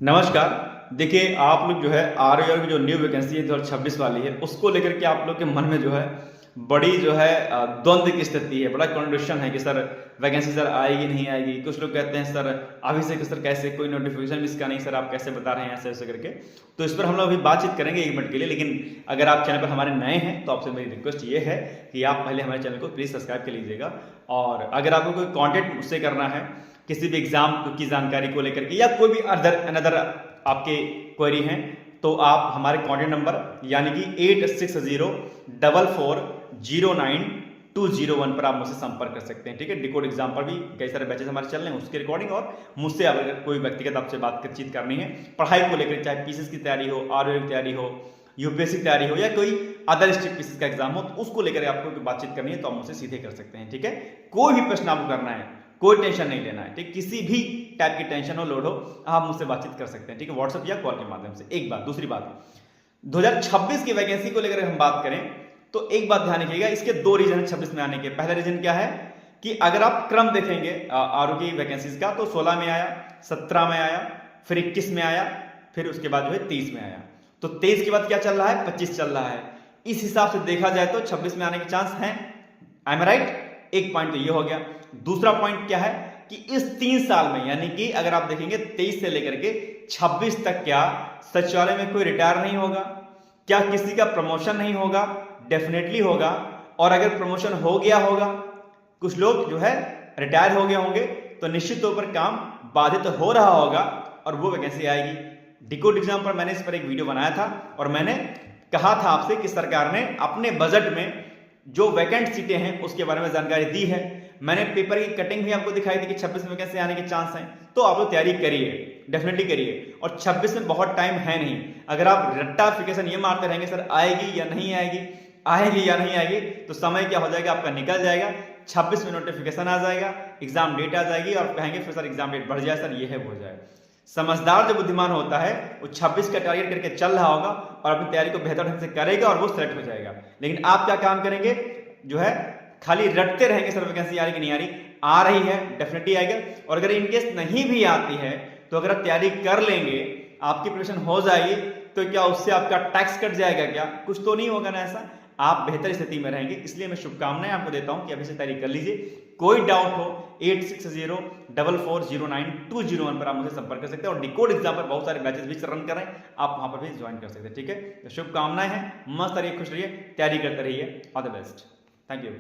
नमस्कार। देखिए, आप लोग जो है आरओआर की जो न्यू वैकेंसी है 2026 वाली है, उसको लेकर के आप लोग के मन में जो है बड़ी जो है द्वंद्व की स्थिति है, बड़ा कॉन्ट्रडिक्शन है कि सर वैकेंसी सर आएगी नहीं आएगी। कुछ लोग कहते हैं सर अभी से कि सर कैसे कोई नोटिफिकेशन इसका नहीं, सर आप कैसे बता रहे हैं ऐसे ऐसे करके। तो इस पर हम लोग अभी बातचीत करेंगे 1 मिनट के लिए। लेकिन अगर आप चैनल पर हमारे नए हैं तो आपसे मेरी रिक्वेस्ट ये है कि आप पहले हमारे चैनल को प्लीज़ सब्सक्राइब कर लीजिएगा। और अगर आपको कोई कॉन्टेंट मुझसे करना है किसी भी एग्जाम की जानकारी को लेकर के या कोई भी अनदर आपके क्वेरी हैं, तो आप हमारे कॉन्टेक्ट नंबर यानी कि 86044409 पर आप मुझसे संपर्क कर सकते हैं। ठीक है, डिकोड एग्जाम पर भी कई सारे बैचेस हमारे चल रहे हैं, उसके रिकॉर्डिंग और मुझसे अगर कोई व्यक्तिगत आपसे बातचीत करनी है पढ़ाई को लेकर, चाहे पीसीएस की तैयारी हो, आरओआर की तैयारी हो, यूपीएससी की तैयारी हो या कोई अदर स्टेट पीसीएस का एग्जाम हो, तो उसको लेकर आपको बातचीत करनी है तो आप मुझसे सीधे कर सकते हैं। ठीक है, कोई भी प्रश्न आपको करना है, कोई टेंशन नहीं लेना है। ठीक, किसी भी टाइप की टेंशन हो, लोड हो, आप मुझसे बातचीत कर सकते हैं। ठीक है, व्हाट्सएप या कॉल के माध्यम से। एक बात। दूसरी बात, 2026 की वैकेंसी को लेकर हम बात करें तो एक बात ध्यान रखिएगा, इसके 2 रीजन है 26 में आने के। पहला रीजन क्या है कि अगर आप क्रम देखेंगे आरओ की वैकेंसीज का, तो 16 में आया, 17 में आया, फिर 21 में आया, फिर उसके बाद जो है 30 में आया। तो 23 के बाद क्या चल रहा है, 25 चल रहा है। इस हिसाब से देखा जाए तो 26 में आने के चांस हैं। I am right? एक पॉइंट तो ये हो गया। दूसरा पॉइंट क्या है कि इस 3 साल में, यानी कि अगर आप देखेंगे 23 से लेकर के 26 तक, क्या सचिवालय में कोई रिटायर नहीं होगा? क्या किसी का प्रमोशन नहीं होगा? डेफिनेटली होगा। और अगर प्रमोशन हो गया होगा, कुछ लोग जो है रिटायर हो गए होंगे, तो निश्चित तौर पर काम बाधित हो रहा होगा और वो वैकेंसी आएगी। डिकोड एग्जाम पर मैंने इस पर एक वीडियो बनाया था और मैंने कहा था आपसे कि सरकार ने अपने बजट में जो वैकेंट सीटें हैं उसके बारे में जानकारी दी है। मैंने पेपर की कटिंग भी आपको दिखाई थी कि 26 में कैसे आने के चांस हैं। तो आप लोग तैयारी करिए, डेफिनेटली करिए। और 26 में बहुत टाइम है नहीं। अगर आप रट्टाफिकेशन ये मारते रहेंगे सर आएगी या नहीं आएगी, आएगी या नहीं आएगी, तो समय क्या हो जाएगा आपका, निकल जाएगा। 26 में नोटिफिकेशन आ जाएगा, एग्जाम डेट आ जाएगी और कहेंगे फिर सर एग्जाम डेट बढ़ जाए, सर ये है, हो जाए। समझदार जो बुद्धिमान होता है वो 26 का टारगेट करके चल रहा होगा और अपनी तैयारी को बेहतर ढंग से करेगा और वो सेलेक्ट हो जाएगा। लेकिन आप क्या काम करेंगे, जो है खाली रटते रहेंगे सर वैकेंसी आ रही कि नहीं आ रही। आ रही है, डेफिनेटली आएगा। और अगर इनकेस नहीं भी आती है तो अगर आप तैयारी कर लेंगे, आपकी प्रिपरेशन हो जाएगी, तो क्या उससे आपका टैक्स कट जाएगा? क्या कुछ तो नहीं होगा ना ऐसा। आप बेहतर स्थिति में रहेंगे। इसलिए मैं शुभकामनाएं आपको देता हूं कि अभी से तैयारी कर लीजिए। कोई डाउट हो 86044409 पर आप मुझे संपर्क कर सकते हैं। और डिकोड एग्जाम पर बहुत सारे बैचेस भी रन कर रहे हैं, आप वहां पर भी ज्वाइन कर सकते हैं। ठीक है, तो शुभकामनाएं हैं, मस्त रहिए, खुश रहिए, तैयारी करते रहिए। All the best. Thank you.